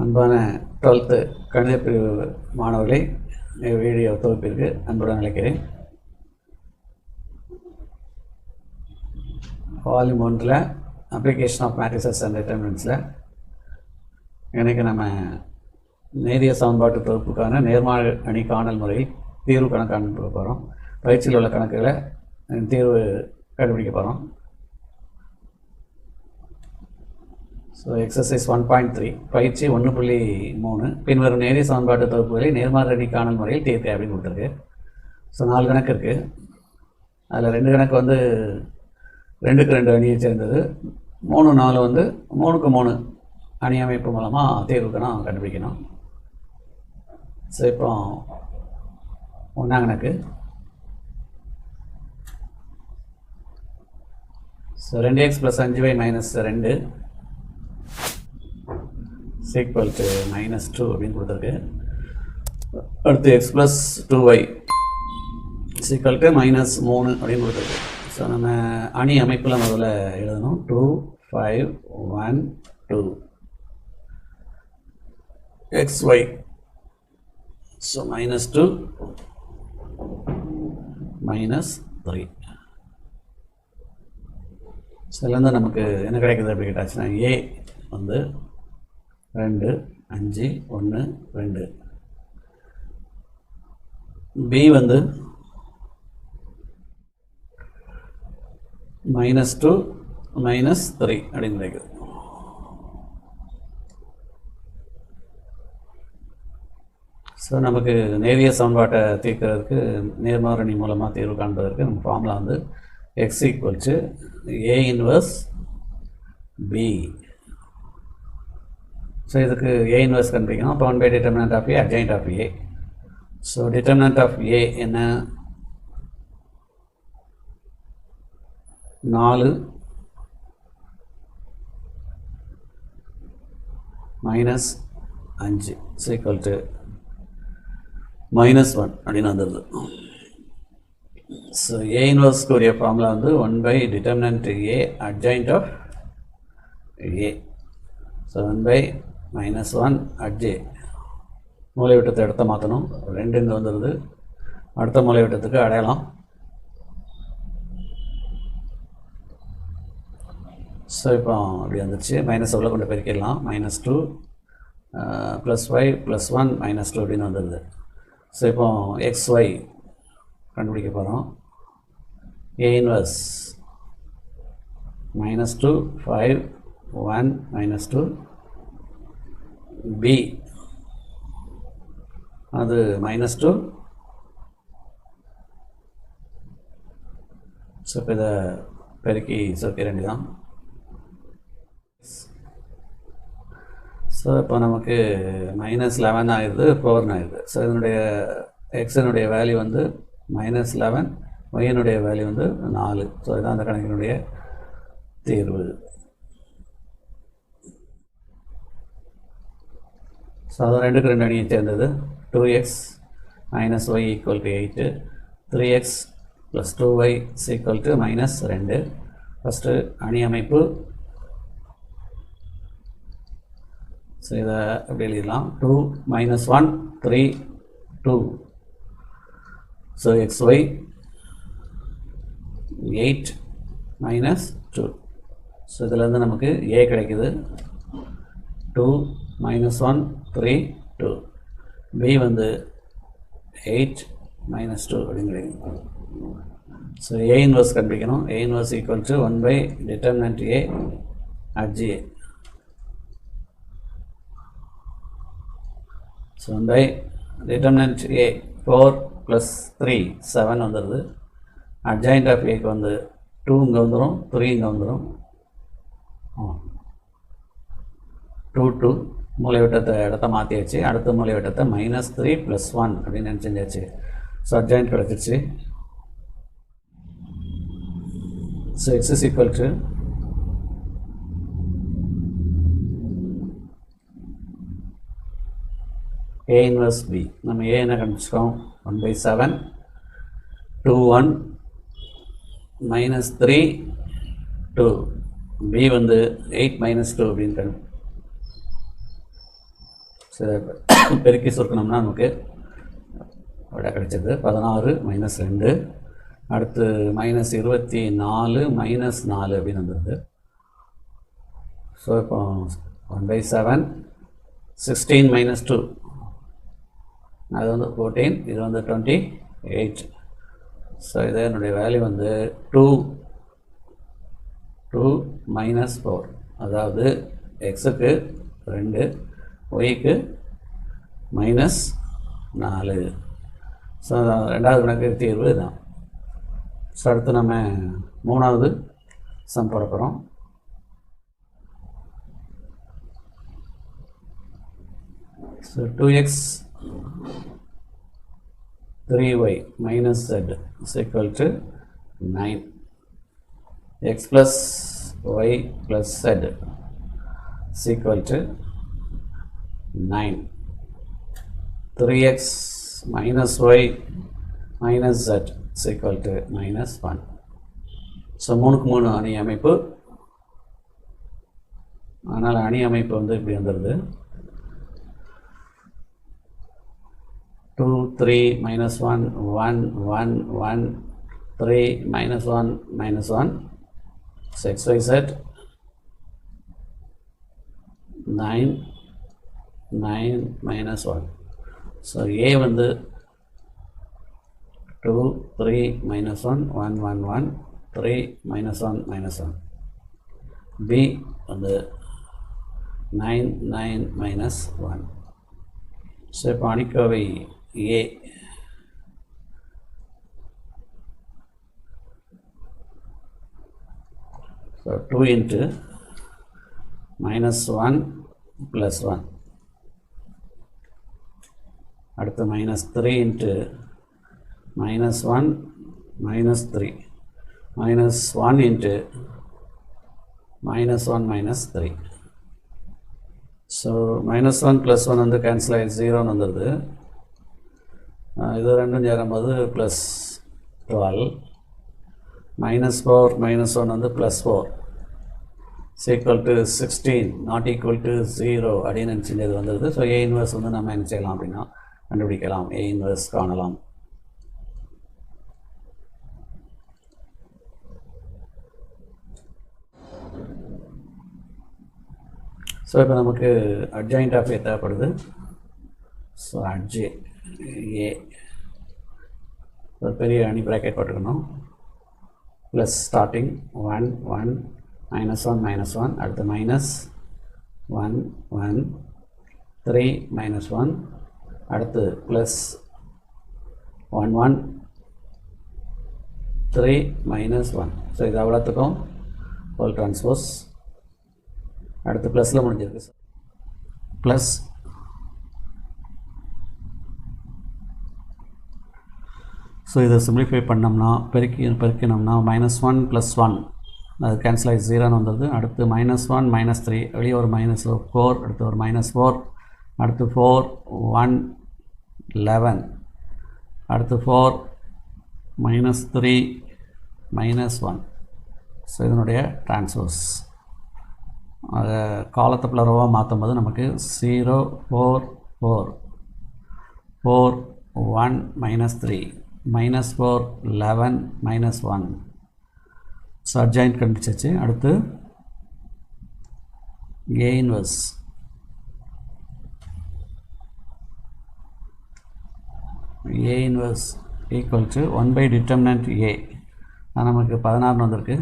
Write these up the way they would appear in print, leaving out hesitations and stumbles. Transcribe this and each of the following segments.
அன்பான 12th கணித பிரிவு மாணவர்களை வீடியோ தொகுப்பிற்கு அன்புடன் அழைக்கிறேன். Volume 1 application of matrices and டிட்டர்மினன்ட்ஸில் இன்றைக்கி நம்ம நேரிய சமன்பாட்டு தொகுப்புக்கான நேர்மாறு அணி காணல் முறையில் தீர்வு கணக்கான போகிறோம். பயிற்சியில் உள்ள கணக்குகளை தீர்வு கண்டுபிடிக்க போகிறோம். ஸோ எக்ஸசைஸ் 1.3 பயிற்சி 1.3 பின்வரும் நேரிய சமன்பாட்டு தொகுப்புகளை நேர்மாறு அணி காணல் முறையில் தீர்க்க அப்படின்னு கொடுத்துருக்கு. ஸோ 4 கணக்கு இருக்குது. அதில் 2 கணக்கு வந்து 2க்கு 2 அணியை சேர்ந்தது. 3, 4 வந்து 3க்கு 3 அணி அமைப்பு மூலமாக தீர்வுக்கு நான் கண்டுபிடிக்கணும். ஸோ இப்போ 1ஆம் கணக்கு. So 2x + 5y - 2 equal to -2 அப்படின்னு கொடுத்துருக்கு. அடுத்து x + 2y equal to -3 அப்படின்னு கொடுத்துருக்கு. ஸோ நம்ம அணி அமைப்பில் முதல்ல எழுதணும். 2 5 1 2 xy. ஸோ -2 -3. ஸோ இதுலேருந்து நமக்கு என்ன கிடைக்குது அப்படி கேட்டாச்சுன்னா a வந்து 2 5 1 2, b வந்து -2 -3 அப்படின்னு கிடைக்குது. ஸோ நமக்கு நேரிய சமன்பாட்டை தீர்க்கிறதுக்கு நேர்மாறு அணி மூலமாக தீர்வு காண்பதற்கு நம்ம ஃபார்முலா வந்து x = a inverse b. So இதுக்கு a inverse கண்டுபிடிக்கணும். அப்போ 1 / determinant of a adjoint of a. So determinant of a என்ன? 4 - 5 equal to -1 அப்படின்னு வந்துடுது. ஸோ a inverse உரிய ஃபார்முலா வந்து 1 / determinant a adjoint of a. So 1 / -1 adj. மூலை விட்டத்தை இடத்த மாற்றணும். 2 இங்கே வந்துடுது. அடுத்த மூலை விட்டத்துக்கு அடையாளம். ஸோ இப்போ அப்படி வந்துடுச்சு. மைனஸ் எவ்வளோ கொண்டு பெருக்கிடலாம். -2 + y + 1 -2 அப்படின்னு வந்துடுது. ஸோ இப்போ xy கண்டுபிடிக்க போகிறோம். a inverse -2 5 1 -2, b அது -2. ஸோ இப்போ இதை பெருக்கி சுருக்க வேண்டியதான். ஸோ இப்போ நமக்கு -11 ஆயிடுது, 4 ஆயிடுது. ஸோ இதனுடைய எக்ஸினுடைய வேல்யூ வந்து -11, ஒய்னுடைய வேல்யூ வந்து 4. ஸோ இதுதான் அந்த கணக்கினுடைய தீர்வு. ஸோ அது 2க்கு 2 அணியை சேர்ந்தது. 2x - y = 8, 3x + 2y = -2. First அணி அமைப்பு. ஸோ இதை எப்படி எழுதிடலாம்? 2 - 1 3 2. So xy 8 -2. ஸோ இதிலேருந்து நமக்கு a கிடைக்குது. 2 - 1 3 2, b வந்து 8 -2 அப்படின்னு கிடைக்கும். ஸோ a inverse கண்டுபிடிக்கணும். a inverse = 1 / determinant a adj. So 1 / determinant a 4 + 3 7 வந்துடுது. adjoint of a வந்து 2 இங்கே வந்துடும், 3 இங்கே வந்துடும். 2 2 மூலை விட்டத்தை இடத்த மாற்றியாச்சு. அடுத்த மூலை விட்டத்தை -3 + 1 அப்படின்னு நினச்சிருந்தாச்சு. ஸோ adjoint கிடச்சிருச்சு. So x = a inverse b. நம்ம a என்ன கண்டுபிடிச்சிக்கோம்? 1/7 2 1 -3 2, b வந்து 8 - 2 அப்படின்னு சரி, பெருக்கி சுருக்கணும்னா நமக்கு விட கிடைச்சது 16 - 2, அடுத்து -24 - 4 அப்படின்னு வந்துடுது. ஸோ இப்போ 1/7, 16 - 2 அது வந்து 14, இது வந்து 28. ஸோ இது என்னுடைய வேல்யூ வந்து 2 - 4, அதாவது எக்ஸுக்கு 2, ஒய்க்கு -4. ஸோ ரெண்டாவது கணக்கு தீர்வு தான். ஸோ அடுத்து நம்ம மூணாவது சம் போட போகிறோம். So 2x 3y - z is equal to 9. x plus y plus z is equal to 9. 3x minus y minus z is equal to -1. So 3க்கு 3 அணி அமைப்பு. அதனால் அணி அமைப்பு வந்து இப்படி வந்துடுது. 2, 3, -1, 1, 1, 1, 3, -1, -1. So x, y, z 9, 9, -1. So a வந்து 2, 3, -1, 1, 1, 1, 3, -1, -1. b வந்து 9, 9, -1. ஸோ இப்போ அணிக்கோவை A ஸோ 2 into -1 + 1, அடுத்து -3 into -1 -3, -1 into -1 -3. ஸோ -1 + 1 வந்து கேன்சல் ஆகி 0ன்னு வந்துடுது. இது ரெண்டும் சேரும்போது +12, -4 -1 வந்து +4 = 16, not equal to 0 அப்படின்னு நினச்சிட்டு வந்துடுது. ஸோ A இன்வெர்ஸ் வந்து நம்ம என்ன செய்யலாம் அப்படின்னா கண்டுபிடிக்கலாம், A இன்வெர்ஸ் காணலாம். ஸோ இப்போ நமக்கு அட்ஜாயிண்ட் ஆஃப் A தேவைப்படுது. ஸோ அட்ஜே A ஒரு பெரிய அணி ப்ராக்கெட் போட்டுக்கணும். ப்ளஸ் ஸ்டார்டிங் 1, 1, -1 -1, அடுத்து -1, 1, 3 -1, அடுத்து +1, 1, 3 -1. ஸோ இது அவ்வளோத்துக்கும் ஹோல் ட்ரான்ஸ்போஸ். அடுத்து ப்ளஸில் முடிஞ்சிருக்கு. ப்ளஸ் ஸோ இதை சிம்பிளிஃபை பண்ணோம்னா பெருக்கினோம்னா -1 + 1 அது கேன்சல் ஆகி 0ன்னு வந்துடுது. அடுத்து -1 -3, வெளியே ஒரு -4, அடுத்து ஒரு -4, அடுத்து 4, 1, 11, அடுத்து 4, -3, -1. ஸோ இதனுடைய ட்ரான்ஸ்போஸ் அதை காலத்துக்குள்ள ரோவாக மாற்றும் போது நமக்கு 0, 4, 4, 4, 1, -3, -4, 11, -1. ஸோ அட்ஜாயிண்ட் கண்டுபிடிச்சாச்சு. அடுத்து A inverse. A inverse equal to 1/determinant A. அது நமக்கு 16 வந்திருக்கு.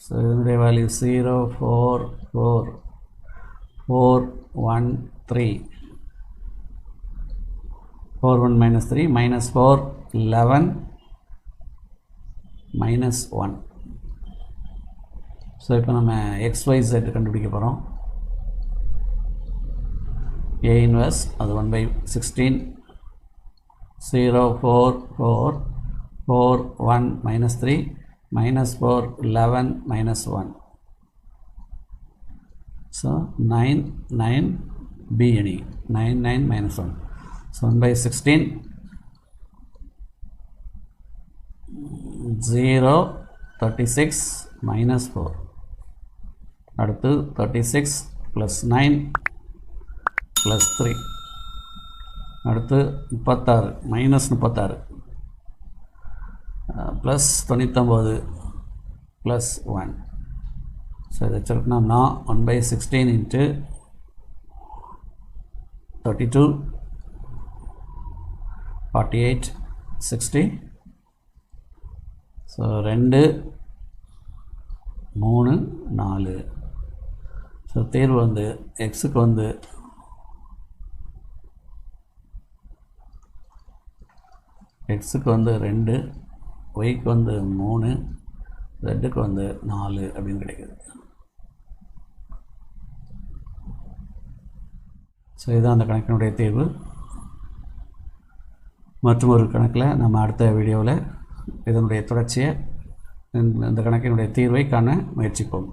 ஸோ இதனுடைய வேல்யூ 0, 4, 4, 4, 1, 3, 4, 1, -3, -4, 11, -1. ஸோ இப்போ நம்ம XYZ கண்டுபிடிக்க போகிறோம். A இன்வெர்ஸ் அது 1/16, 0, 4, 4, 4, 1, -3, -4, 11, -1. ஸோ 9, 9, B அணி 9, 9, -1. ஸோ 1/16, 0, 36, -4. அடுத்து 36 + 9 +3. அடுத்து 36 -36 +99 +1. ஸோ இதை சுருக்கணும்னா 1/16 × 32 48 60. ஸோ 2 3 4. ஸோ தேர்வு வந்து எக்ஸுக்கு வந்து 2, ஒய்க்கு வந்து 3, ஜெட்டுக்கு வந்து 4 அப்படின்னு கிடைக்குது. ஸோ இதுதான் அந்த கணக்கினுடைய தீர்வு. மற்றும் ஒரு கணக்கில் நம்ம அடுத்த வீடியோவில் இதனுடைய தொடர்ச்சியை இந்த கணக்கினுடைய தீர்வை காண முயற்சிப்போம்.